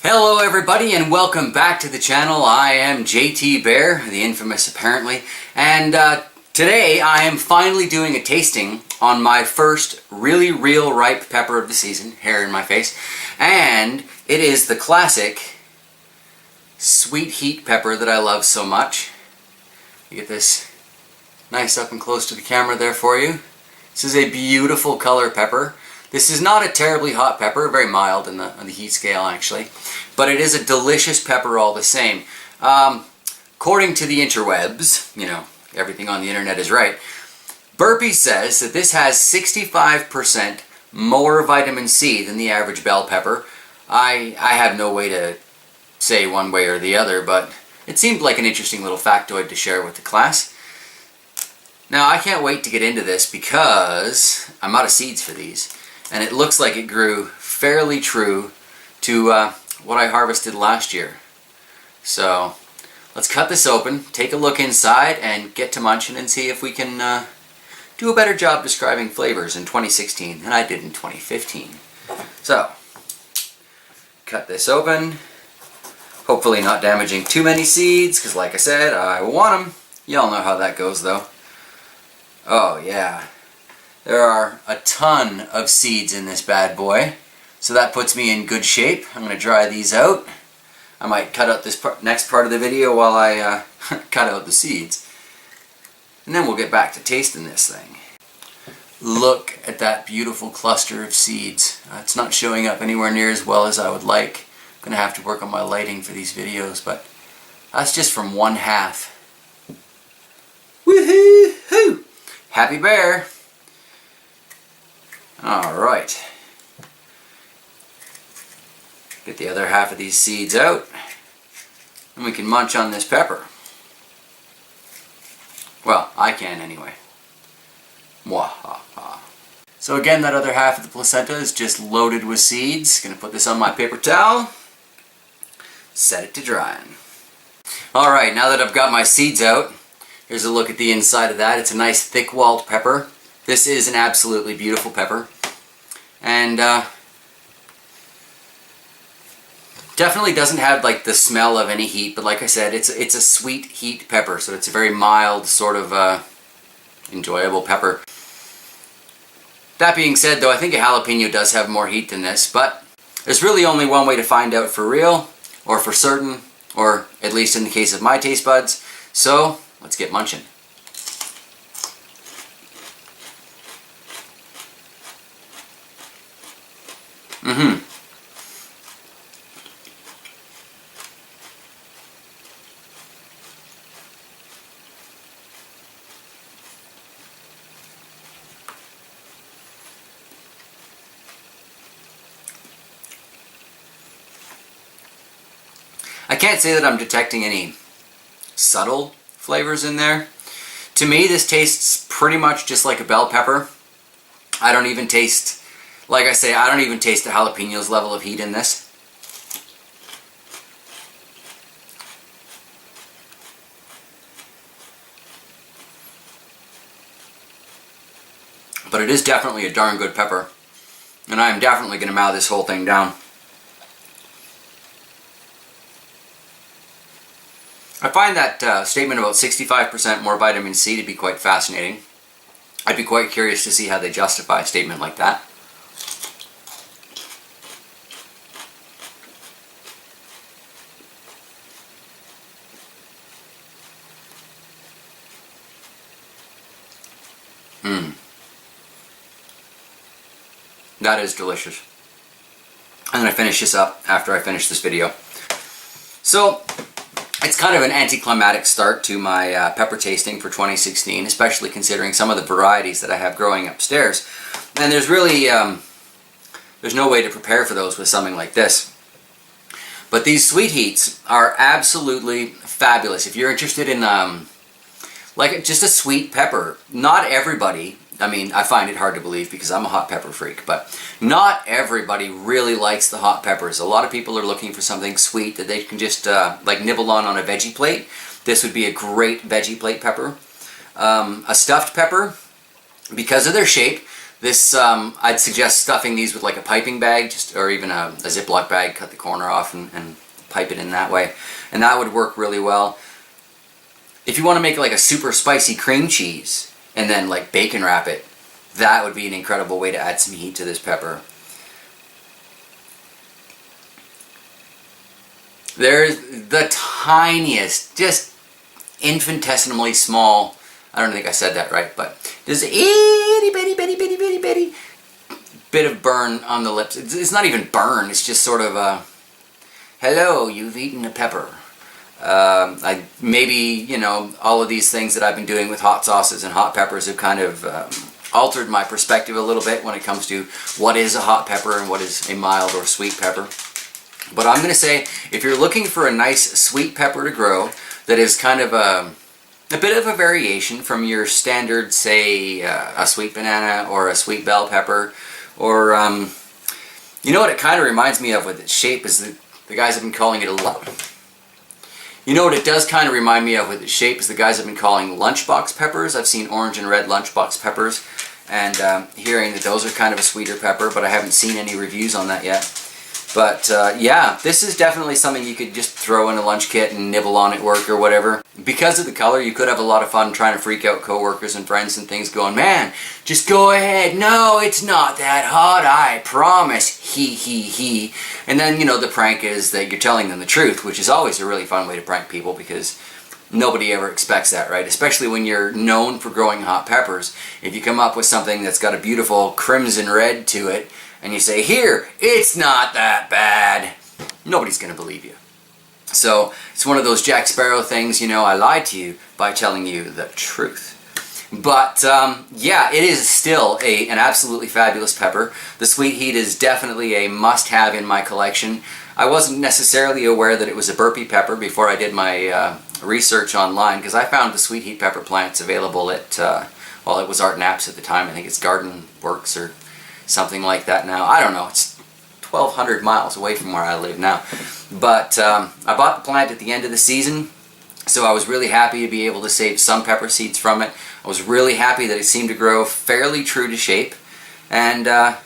Hello everybody and welcome back to the channel. I am JT Bear, the infamous apparently, and today I am finally doing a tasting on my first really real ripe pepper of the season, hair in my face, and it is the classic sweet heat pepper that I love so much. You get this nice up and close to the camera there for you. This is a beautiful color pepper. This is not a terribly hot pepper, very mild on the heat scale actually, but it is a delicious pepper all the same. According to the interwebs, you know, everything on the internet is right, Burpee says that this has 65% more vitamin C than the average bell pepper. I have no way to say one way or the other, but it seemed like an interesting little factoid to share with the class. Now I can't wait to get into this because I'm out of seeds for these. And it looks like it grew fairly true to what I harvested last year. So let's cut this open, take a look inside, and get to munching and see if we can do a better job describing flavors in 2016 than I did in 2015. So, cut this open. Hopefully not damaging too many seeds, because like I said, I want them. Y'all know how that goes though. Oh yeah. There are a ton of seeds in this bad boy, so that puts me in good shape. I'm going to dry these out. I might cut out this next part of the video while I cut out the seeds. And then we'll get back to tasting this thing. Look at that beautiful cluster of seeds. It's not showing up anywhere near as well as I would like. I'm going to have to work on my lighting for these videos, but that's just from one half. Woohoo! Happy Bear! Alright, get the other half of these seeds out and we can munch on this pepper. Well, I can anyway. Mwahaha. So again, that other half of the placenta is just loaded with seeds. Gonna put this on my paper towel, set it to drying. Alright, now that I've got my seeds out, here's a look at the inside of that. It's a nice thick-walled pepper. This is an absolutely beautiful pepper, and definitely doesn't have like the smell of any heat, but like I said, it's a sweet heat pepper, so it's a very mild sort of enjoyable pepper. That being said though, I think a jalapeno does have more heat than this, but there's really only one way to find out for real, or for certain, or at least in the case of my taste buds, so let's get munching. I can't say that I'm detecting any subtle flavors in there. To me, this tastes pretty much just like a bell pepper. I don't even taste, like I say, I don't even taste the jalapenos level of heat in this. But it is definitely a darn good pepper, and I am definitely going to mow this whole thing down. I find that statement about 65% more vitamin C to be quite fascinating. I'd be quite curious to see how they justify a statement like that. That is delicious. I'm going to finish this up after I finish this video. So, it's kind of an anticlimactic start to my pepper tasting for 2016, especially considering some of the varieties that I have growing upstairs. And there's really, there's no way to prepare for those with something like this. But these sweet heats are absolutely fabulous. If you're interested in like just a sweet pepper, not everybody, I mean, I find it hard to believe because I'm a hot pepper freak, but not everybody really likes the hot peppers. A lot of people are looking for something sweet that they can just like nibble on a veggie plate. This would be a great veggie plate pepper. A stuffed pepper, because of their shape, This, I'd suggest stuffing these with like a piping bag, or even a Ziploc bag, cut the corner off and pipe it in that way. And that would work really well. If you want to make like a super spicy cream cheese and then like bacon wrap it, that would be an incredible way to add some heat to this pepper. There's the tiniest, just infinitesimally small, I don't think I said that right, but there's a itty bitty bit of burn on the lips. It's not even burn, it's just sort of a, hello, you've eaten a pepper. Maybe, you know, all of these things that I've been doing with hot sauces and hot peppers have kind of altered my perspective a little bit when it comes to what is a hot pepper and what is a mild or sweet pepper. But I'm going to say, if you're looking for a nice sweet pepper to grow that is kind of a bit of a variation from your standard, say, a sweet banana or a sweet bell pepper, or, you know what it kind of reminds me of with its shape is the guys have been calling it You know what it does kind of remind me of with its shape is the guys have been calling lunchbox peppers. I've seen orange and red lunchbox peppers, and hearing that those are kind of a sweeter pepper, but I haven't seen any reviews on that yet. But yeah, this is definitely something you could just throw in a lunch kit and nibble on at work or whatever. Because of the color, you could have a lot of fun trying to freak out coworkers and friends and things, going, man, just go ahead. No, it's not that hot, I promise. He. And then, you know, the prank is that you're telling them the truth, which is always a really fun way to prank people because nobody ever expects that, right? Especially when you're known for growing hot peppers. If you come up with something that's got a beautiful crimson red to it, and you say, here, it's not that bad, nobody's going to believe you. So it's one of those Jack Sparrow things, you know, I lied to you by telling you the truth. But yeah, it is still an absolutely fabulous pepper. The Sweet Heat is definitely a must-have in my collection. I wasn't necessarily aware that it was a burpee pepper before I did my research online, because I found the Sweet Heat pepper plants available at, well, it was Art Naps at the time. I think it's Garden Works or something like that now. I don't know. It's 1,200 miles away from where I live now. But I bought the plant at the end of the season, so I was really happy to be able to save some pepper seeds from it. I was really happy that it seemed to grow fairly true to shape. And I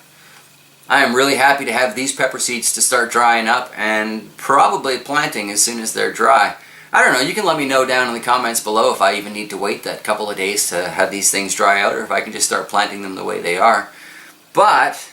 am really happy to have these pepper seeds to start drying up and probably planting as soon as they're dry. I don't know, you can let me know down in the comments below if I even need to wait that couple of days to have these things dry out, or if I can just start planting them the way they are. But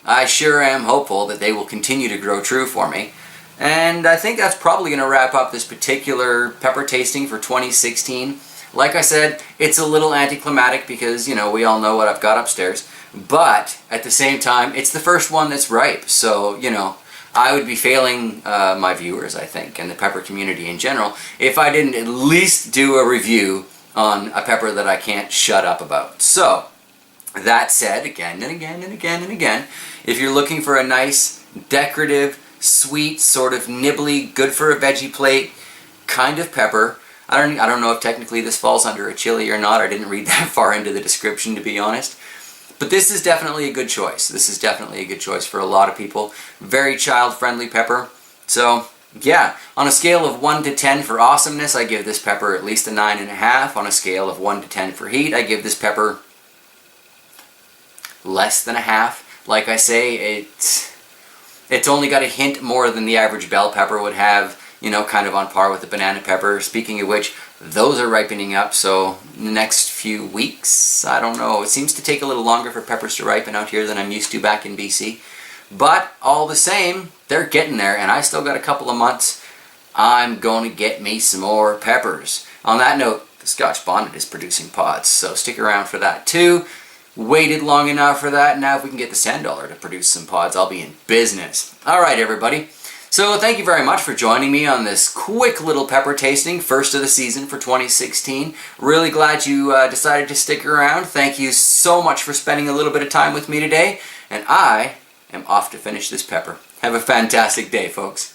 I sure am hopeful that they will continue to grow true for me. And I think that's probably going to wrap up this particular pepper tasting for 2016. Like I said, it's a little anticlimactic because, you know, we all know what I've got upstairs. But at the same time, it's the first one that's ripe. So, you know, I would be failing my viewers, I think, and the pepper community in general, if I didn't at least do a review on a pepper that I can't shut up about. So, that said, again and again and again and again, if you're looking for a nice, decorative, sweet, sort of nibbly, good for a veggie plate kind of pepper, I don't know if technically this falls under a chili or not. I didn't read that far into the description, to be honest. But this is definitely a good choice. This is definitely a good choice for a lot of people. Very child-friendly pepper. So, yeah, on a scale of 1 to 10 for awesomeness, I give this pepper at least a 9.5. On a scale of 1 to 10 for heat, I give this pepper less than a half. Like I say, it's only got a hint more than the average bell pepper would have, you know, kind of on par with the banana pepper. Speaking of which, those are ripening up, so in the next few weeks, I don't know. It seems to take a little longer for peppers to ripen out here than I'm used to back in BC. But all the same, they're getting there, and I still got a couple of months. I'm going to get me some more peppers. On that note, the Scotch bonnet is producing pods, so stick around for that too. Waited long enough for that. Now if we can get the sand dollar to produce some pods, I'll be in business. Alright everybody, so thank you very much for joining me on this quick little pepper tasting, first of the season for 2016. Really glad you decided to stick around. Thank you so much for spending a little bit of time with me today, and I am off to finish this pepper. Have a fantastic day, folks.